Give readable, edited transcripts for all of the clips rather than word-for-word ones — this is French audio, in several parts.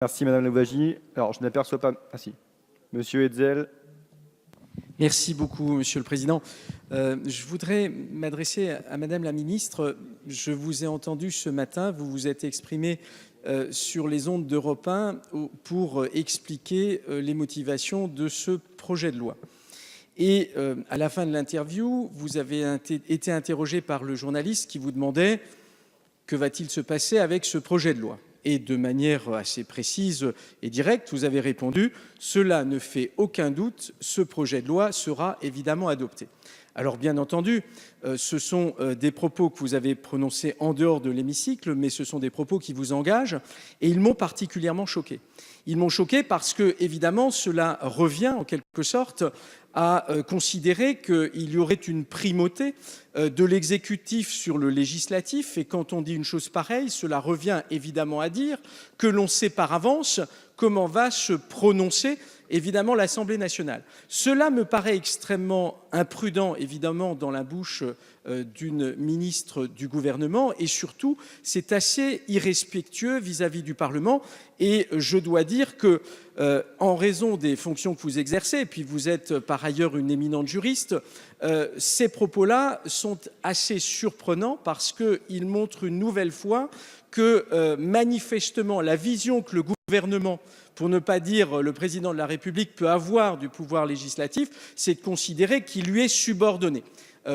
Merci Madame Louwagie. Alors, je n'aperçois pas... Ah si. Monsieur Hetzel. Merci beaucoup, Monsieur le Président. Je voudrais m'adresser à Madame la Ministre. Je vous ai entendu ce matin, vous vous êtes exprimé sur les ondes d'Europe 1 pour expliquer les motivations de ce projet de loi. Et à la fin de l'interview, vous avez été interrogé par le journaliste qui vous demandait que va-t-il se passer avec ce projet de loi. Et de manière assez précise et directe, vous avez répondu « Cela ne fait aucun doute, ce projet de loi sera évidemment adopté ». Alors bien entendu, ce sont des propos que vous avez prononcés en dehors de l'hémicycle, mais ce sont des propos qui vous engagent et ils m'ont particulièrement choqué. Ils m'ont choqué parce que, évidemment, cela revient en quelque sorte à considérer qu'il y aurait une primauté de l'exécutif sur le législatif. Et quand on dit une chose pareille, cela revient évidemment à dire que l'on sait par avance comment va se prononcer évidemment l'Assemblée nationale. Cela me paraît extrêmement imprudent, évidemment, dans la bouche d'une ministre du gouvernement et surtout, c'est assez irrespectueux vis-à-vis du Parlement et je dois dire que, en raison des fonctions que vous exercez, et puis vous êtes par ailleurs une éminente juriste, ces propos-là sont assez surprenants parce qu'ils montrent une nouvelle fois que manifestement la vision que le gouvernement, pour ne pas dire le président de la République, peut avoir du pouvoir législatif, c'est de considérer qu'il lui est subordonné.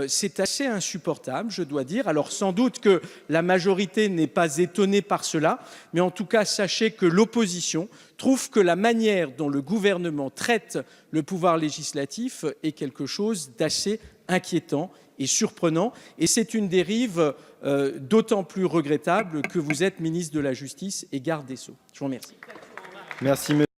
C'est assez insupportable, je dois dire. Alors sans doute que la majorité n'est pas étonnée par cela, mais en tout cas, sachez que l'opposition trouve que la manière dont le gouvernement traite le pouvoir législatif est quelque chose d'assez inquiétant et surprenant. Et c'est une dérive d'autant plus regrettable que vous êtes ministre de la Justice et garde des Sceaux. Je vous remercie. Merci.